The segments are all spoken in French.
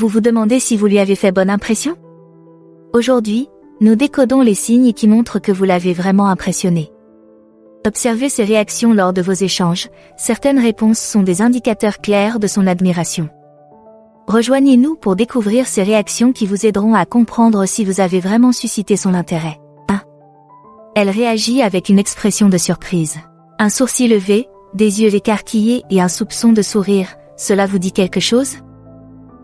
Vous vous demandez si vous lui avez fait bonne impression? Aujourd'hui, nous décodons les signes qui montrent que vous l'avez vraiment impressionné. Observez ses réactions lors de vos échanges, certaines réponses sont des indicateurs clairs de son admiration. Rejoignez-nous pour découvrir ces réactions qui vous aideront à comprendre si vous avez vraiment suscité son intérêt. 1. Elle réagit avec une expression de surprise. Un sourcil levé, des yeux écarquillés et un soupçon de sourire, cela vous dit quelque chose?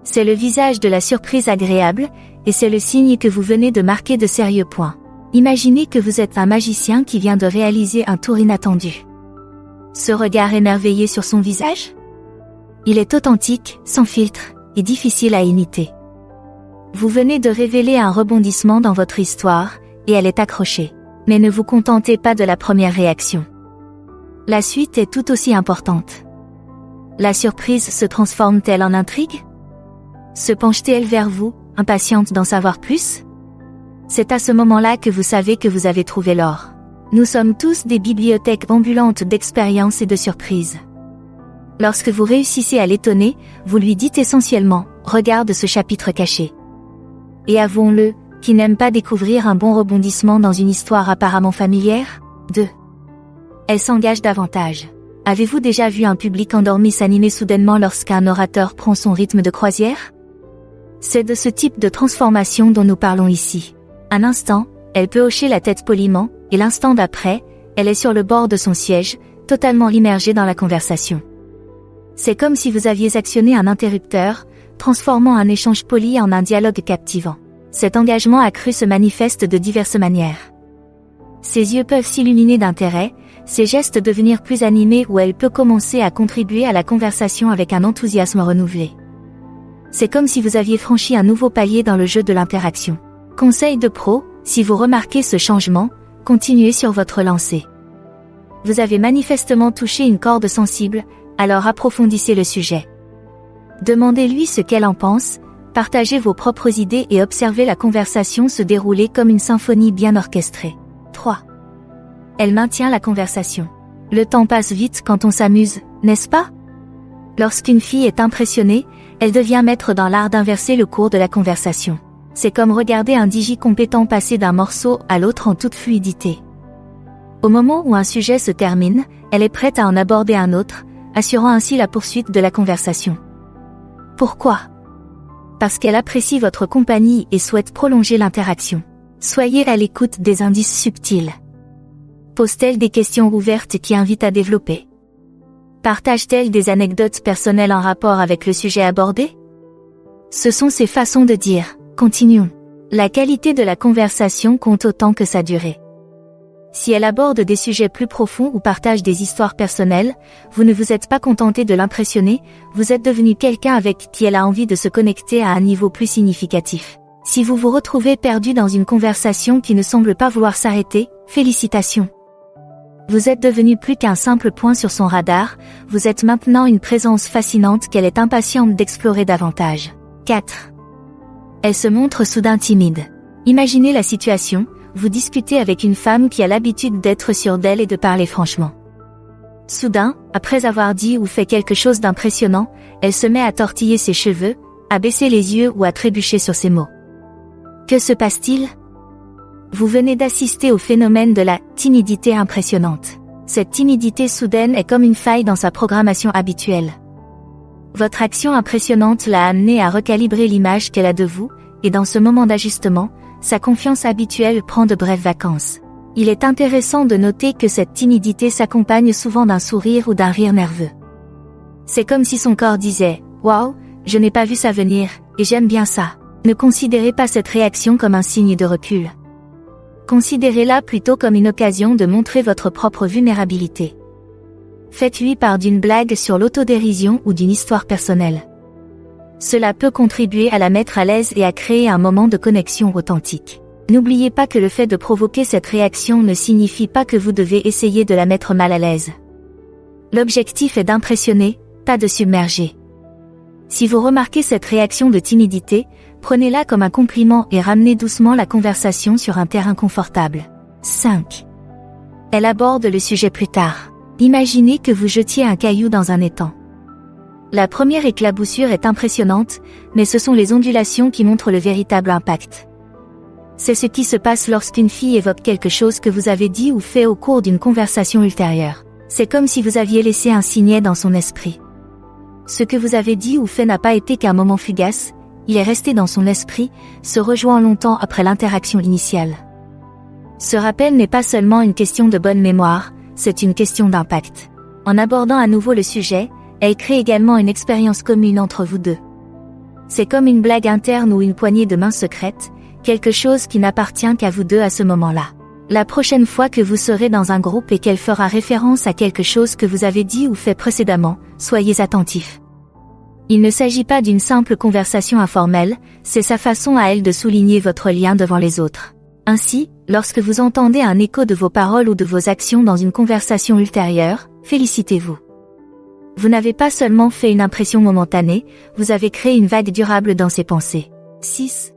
C'est le visage de la surprise agréable, et c'est le signe que vous venez de marquer de sérieux points. Imaginez que vous êtes un magicien qui vient de réaliser un tour inattendu. Ce regard émerveillé sur son visage? Il est authentique, sans filtre, et difficile à imiter. Vous venez de révéler un rebondissement dans votre histoire, et elle est accrochée. Mais ne vous contentez pas de la première réaction. La suite est tout aussi importante. La surprise se transforme-t-elle en intrigue? Se penche-t-elle vers vous, impatiente d'en savoir plus? C'est à ce moment-là que vous savez que vous avez trouvé l'or. Nous sommes tous des bibliothèques ambulantes d'expériences et de surprises. Lorsque vous réussissez à l'étonner, vous lui dites essentiellement « Regarde ce chapitre caché ». Et avouons-le, qui n'aime pas découvrir un bon rebondissement dans une histoire apparemment familière? 2. Elle s'engage davantage. Avez-vous déjà vu un public endormi s'animer soudainement lorsqu'un orateur prend son rythme de croisière? C'est de ce type de transformation dont nous parlons ici. Un instant, elle peut hocher la tête poliment, et l'instant d'après, elle est sur le bord de son siège, totalement immergée dans la conversation. C'est comme si vous aviez actionné un interrupteur, transformant un échange poli en un dialogue captivant. Cet engagement accru se manifeste de diverses manières. Ses yeux peuvent s'illuminer d'intérêt, ses gestes devenir plus animés ou elle peut commencer à contribuer à la conversation avec un enthousiasme renouvelé. C'est comme si vous aviez franchi un nouveau palier dans le jeu de l'interaction. Conseil de pro, si vous remarquez ce changement, continuez sur votre lancée. Vous avez manifestement touché une corde sensible, alors approfondissez le sujet. Demandez-lui ce qu'elle en pense, partagez vos propres idées et observez la conversation se dérouler comme une symphonie bien orchestrée. 3. Elle maintient la conversation. Le temps passe vite quand on s'amuse, n'est-ce pas? Lorsqu'une fille est impressionnée, elle devient maître dans l'art d'inverser le cours de la conversation. C'est comme regarder un DJ compétent passer d'un morceau à l'autre en toute fluidité. Au moment où un sujet se termine, elle est prête à en aborder un autre, assurant ainsi la poursuite de la conversation. Pourquoi? Parce qu'elle apprécie votre compagnie et souhaite prolonger l'interaction. Soyez à l'écoute des indices subtils. Pose-t-elle des questions ouvertes qui invitent à développer? Partage-t-elle des anecdotes personnelles en rapport avec le sujet abordé? Ce sont ces façons de dire « Continuons ». La qualité de la conversation compte autant que sa durée. Si elle aborde des sujets plus profonds ou partage des histoires personnelles, vous ne vous êtes pas contenté de l'impressionner, vous êtes devenu quelqu'un avec qui elle a envie de se connecter à un niveau plus significatif. Si vous vous retrouvez perdu dans une conversation qui ne semble pas vouloir s'arrêter, félicitations. Vous êtes devenu plus qu'un simple point sur son radar, vous êtes maintenant une présence fascinante qu'elle est impatiente d'explorer davantage. 4. Elle se montre soudain timide. Imaginez la situation, vous discutez avec une femme qui a l'habitude d'être sûre d'elle et de parler franchement. Soudain, après avoir dit ou fait quelque chose d'impressionnant, elle se met à tortiller ses cheveux, à baisser les yeux ou à trébucher sur ses mots. Que se passe-t-il? Vous venez d'assister au phénomène de la timidité impressionnante. Cette timidité soudaine est comme une faille dans sa programmation habituelle. Votre action impressionnante l'a amenée à recalibrer l'image qu'elle a de vous, et dans ce moment d'ajustement, sa confiance habituelle prend de brèves vacances. Il est intéressant de noter que cette timidité s'accompagne souvent d'un sourire ou d'un rire nerveux. C'est comme si son corps disait « Waouh, je n'ai pas vu ça venir, et j'aime bien ça ». Ne considérez pas cette réaction comme un signe de recul. Considérez-la plutôt comme une occasion de montrer votre propre vulnérabilité. Faites-lui part d'une blague sur l'autodérision ou d'une histoire personnelle. Cela peut contribuer à la mettre à l'aise et à créer un moment de connexion authentique. N'oubliez pas que le fait de provoquer cette réaction ne signifie pas que vous devez essayer de la mettre mal à l'aise. L'objectif est d'impressionner, pas de submerger. Si vous remarquez cette réaction de timidité, prenez-la comme un compliment et ramenez doucement la conversation sur un terrain confortable. 5. Elle aborde le sujet plus tard. Imaginez que vous jetiez un caillou dans un étang. La première éclaboussure est impressionnante, mais ce sont les ondulations qui montrent le véritable impact. C'est ce qui se passe lorsqu'une fille évoque quelque chose que vous avez dit ou fait au cours d'une conversation ultérieure. C'est comme si vous aviez laissé un signet dans son esprit. Ce que vous avez dit ou fait n'a pas été qu'un moment fugace, il est resté dans son esprit, se rejoignant longtemps après l'interaction initiale. Ce rappel n'est pas seulement une question de bonne mémoire, c'est une question d'impact. En abordant à nouveau le sujet, elle crée également une expérience commune entre vous deux. C'est comme une blague interne ou une poignée de main secrète, quelque chose qui n'appartient qu'à vous deux à ce moment-là. La prochaine fois que vous serez dans un groupe et qu'elle fera référence à quelque chose que vous avez dit ou fait précédemment, soyez attentifs. Il ne s'agit pas d'une simple conversation informelle, c'est sa façon à elle de souligner votre lien devant les autres. Ainsi, lorsque vous entendez un écho de vos paroles ou de vos actions dans une conversation ultérieure, félicitez-vous. Vous n'avez pas seulement fait une impression momentanée, vous avez créé une vague durable dans ses pensées. 6.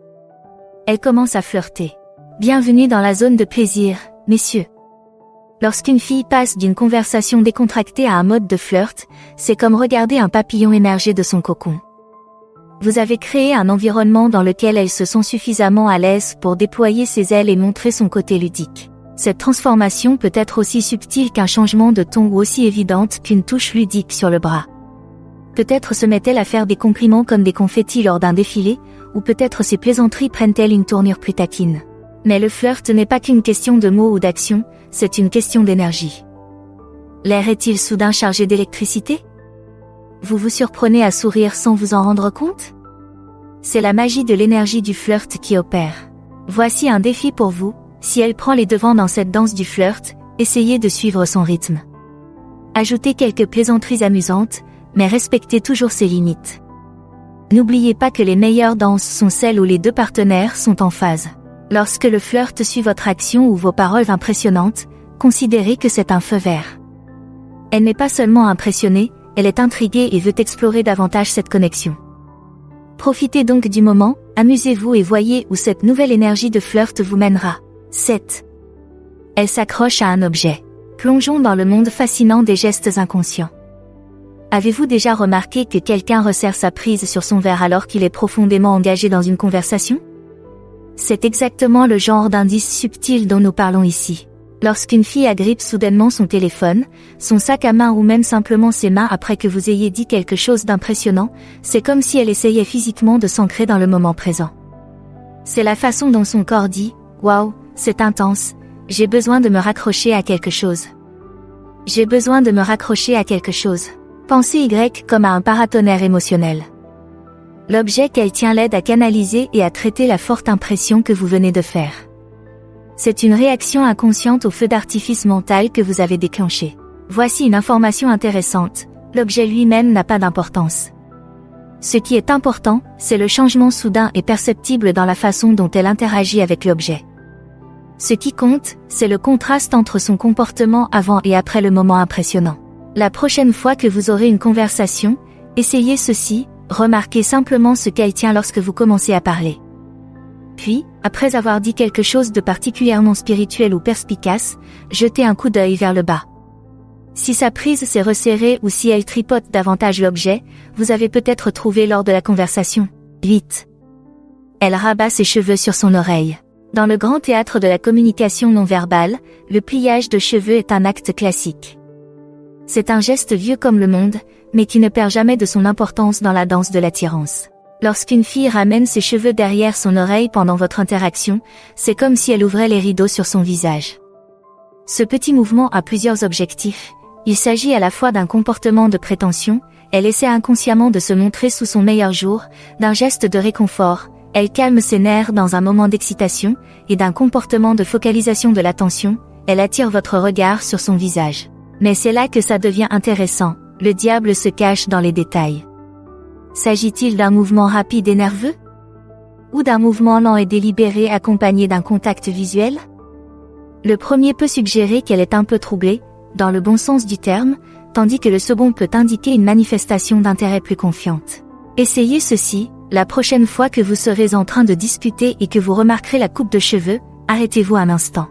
Elle commence à flirter. Bienvenue dans la zone de plaisir, messieurs. Lorsqu'une fille passe d'une conversation décontractée à un mode de flirt, c'est comme regarder un papillon émerger de son cocon. Vous avez créé un environnement dans lequel elle se sent suffisamment à l'aise pour déployer ses ailes et montrer son côté ludique. Cette transformation peut être aussi subtile qu'un changement de ton ou aussi évidente qu'une touche ludique sur le bras. Peut-être se met-elle à faire des compliments comme des confettis lors d'un défilé, ou peut-être ses plaisanteries prennent-elles une tournure plus taquine. Mais le flirt n'est pas qu'une question de mots ou d'action, c'est une question d'énergie. L'air est-il soudain chargé d'électricité? Vous vous surprenez à sourire sans vous en rendre compte? C'est la magie de l'énergie du flirt qui opère. Voici un défi pour vous, si elle prend les devants dans cette danse du flirt, essayez de suivre son rythme. Ajoutez quelques plaisanteries amusantes, mais respectez toujours ses limites. N'oubliez pas que les meilleures danses sont celles où les deux partenaires sont en phase. Lorsque le flirt suit votre action ou vos paroles impressionnantes, considérez que c'est un feu vert. Elle n'est pas seulement impressionnée, elle est intriguée et veut explorer davantage cette connexion. Profitez donc du moment, amusez-vous et voyez où cette nouvelle énergie de flirt vous mènera. 7. Elle s'accroche à un objet. Plongeons dans le monde fascinant des gestes inconscients. Avez-vous déjà remarqué que quelqu'un resserre sa prise sur son verre alors qu'il est profondément engagé dans une conversation? C'est exactement le genre d'indice subtil dont nous parlons ici. Lorsqu'une fille agrippe soudainement son téléphone, son sac à main ou même simplement ses mains après que vous ayez dit quelque chose d'impressionnant, c'est comme si elle essayait physiquement de s'ancrer dans le moment présent. C'est la façon dont son corps dit « Waouh, c'est intense, j'ai besoin de me raccrocher à quelque chose. J'ai besoin de me raccrocher à quelque chose. » Pensez Y comme à un paratonnerre émotionnel. L'objet qu'elle tient l'aide à canaliser et à traiter la forte impression que vous venez de faire. C'est une réaction inconsciente au feu d'artifice mental que vous avez déclenché. Voici une information intéressante, l'objet lui-même n'a pas d'importance. Ce qui est important, c'est le changement soudain et perceptible dans la façon dont elle interagit avec l'objet. Ce qui compte, c'est le contraste entre son comportement avant et après le moment impressionnant. La prochaine fois que vous aurez une conversation, essayez ceci, remarquez simplement ce qu'elle tient lorsque vous commencez à parler. Puis, après avoir dit quelque chose de particulièrement spirituel ou perspicace, jetez un coup d'œil vers le bas. Si sa prise s'est resserrée ou si elle tripote davantage l'objet, vous avez peut-être trouvé lors de la conversation. 8. Elle rabat ses cheveux sur son oreille. Dans le grand théâtre de la communication non verbale, le pliage de cheveux est un acte classique. C'est un geste vieux comme le monde, mais qui ne perd jamais de son importance dans la danse de l'attirance. Lorsqu'une fille ramène ses cheveux derrière son oreille pendant votre interaction, c'est comme si elle ouvrait les rideaux sur son visage. Ce petit mouvement a plusieurs objectifs. Il s'agit à la fois d'un comportement de prétention, elle essaie inconsciemment de se montrer sous son meilleur jour, d'un geste de réconfort, elle calme ses nerfs dans un moment d'excitation, et d'un comportement de focalisation de l'attention, elle attire votre regard sur son visage. Mais c'est là que ça devient intéressant, le diable se cache dans les détails. S'agit-il d'un mouvement rapide et nerveux? Ou d'un mouvement lent et délibéré accompagné d'un contact visuel? Le premier peut suggérer qu'elle est un peu troublée, dans le bon sens du terme, tandis que le second peut indiquer une manifestation d'intérêt plus confiante. Essayez ceci, la prochaine fois que vous serez en train de discuter et que vous remarquerez la coupe de cheveux, arrêtez-vous un instant.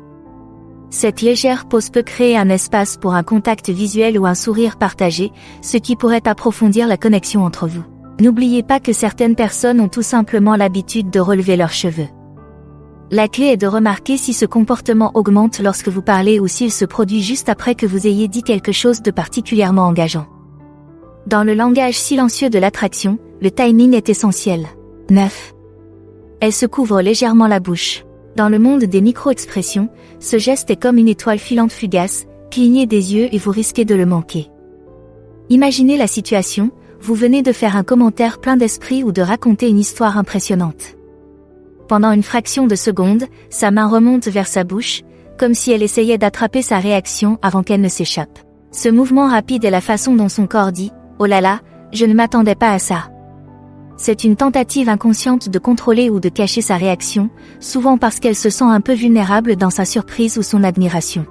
Cette légère pause peut créer un espace pour un contact visuel ou un sourire partagé, ce qui pourrait approfondir la connexion entre vous. N'oubliez pas que certaines personnes ont tout simplement l'habitude de relever leurs cheveux. La clé est de remarquer si ce comportement augmente lorsque vous parlez ou s'il se produit juste après que vous ayez dit quelque chose de particulièrement engageant. Dans le langage silencieux de l'attraction, le timing est essentiel. 9. Elle se couvre légèrement la bouche. Dans le monde des micro-expressions, ce geste est comme une étoile filante fugace, clignez des yeux et vous risquez de le manquer. Imaginez la situation, vous venez de faire un commentaire plein d'esprit ou de raconter une histoire impressionnante. Pendant une fraction de seconde, sa main remonte vers sa bouche, comme si elle essayait d'attraper sa réaction avant qu'elle ne s'échappe. Ce mouvement rapide est la façon dont son corps dit « Oh là là, je ne m'attendais pas à ça ». C'est une tentative inconsciente de contrôler ou de cacher sa réaction, souvent parce qu'elle se sent un peu vulnérable dans sa surprise ou son admiration.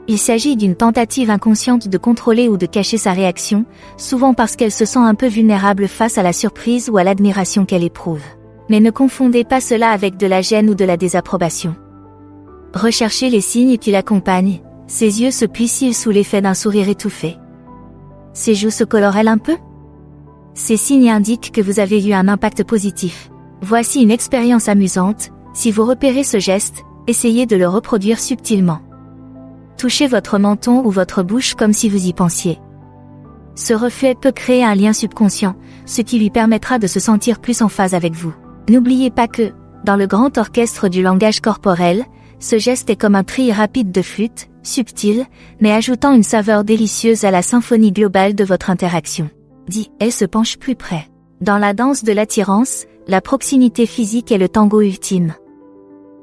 Il s'agit d'une tentative inconsciente de contrôler ou de cacher sa réaction, souvent parce qu'elle se sent un peu vulnérable face à la surprise ou à l'admiration qu'elle éprouve. Mais ne confondez pas cela avec de la gêne ou de la désapprobation. Recherchez les signes qui l'accompagnent, ses yeux se plissent-ils sous l'effet d'un sourire étouffé? Ses joues se colorent-elles un peu? Ces signes indiquent que vous avez eu un impact positif. Voici une expérience amusante, si vous repérez ce geste, essayez de le reproduire subtilement. Touchez votre menton ou votre bouche comme si vous y pensiez. Ce reflet peut créer un lien subconscient, ce qui lui permettra de se sentir plus en phase avec vous. N'oubliez pas que, dans le grand orchestre du langage corporel, ce geste est comme un tri rapide de flûte, subtil, mais ajoutant une saveur délicieuse à la symphonie globale de votre interaction. Dit, elle se penche plus près. Dans la danse de l'attirance, la proximité physique est le tango ultime.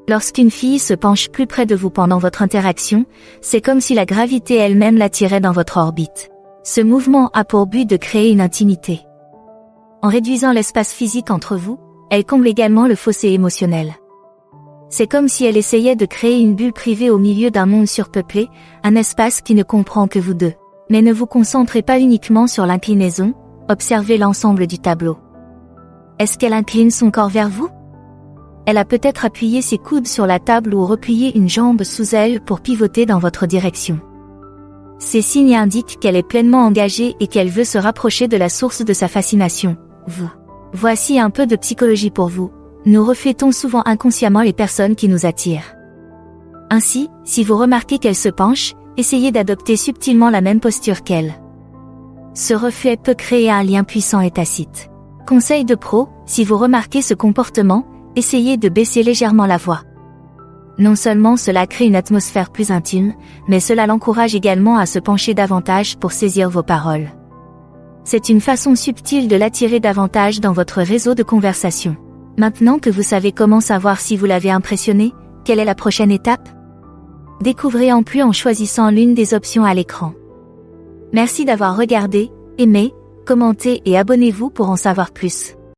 Lorsqu'une fille se penche plus près de vous pendant votre interaction, c'est comme si la gravité elle-même l'attirait dans votre orbite. Ce mouvement a pour but de créer une intimité. En réduisant l'espace physique entre vous, elle comble également le fossé émotionnel. C'est comme si elle essayait de créer une bulle privée au milieu d'un monde surpeuplé, un espace qui ne comprend que vous deux. Mais ne vous concentrez pas uniquement sur l'inclinaison, observez l'ensemble du tableau. Est-ce qu'elle incline son corps vers vous? Elle a peut-être appuyé ses coudes sur la table ou replié une jambe sous elle pour pivoter dans votre direction. Ces signes indiquent qu'elle est pleinement engagée et qu'elle veut se rapprocher de la source de sa fascination, vous. Voici un peu de psychologie pour vous. Nous reflétons souvent inconsciemment les personnes qui nous attirent. Ainsi, si vous remarquez qu'elle se penche, essayez d'adopter subtilement la même posture qu'elle. Ce reflet peut créer un lien puissant et tacite. Conseil de pro, si vous remarquez ce comportement, essayez de baisser légèrement la voix. Non seulement cela crée une atmosphère plus intime, mais cela l'encourage également à se pencher davantage pour saisir vos paroles. C'est une façon subtile de l'attirer davantage dans votre réseau de conversation. Maintenant que vous savez comment savoir si vous l'avez impressionné, quelle est la prochaine étape? Découvrez en plus en choisissant l'une des options à l'écran. Merci d'avoir regardé, aimé, commenté et abonnez-vous pour en savoir plus.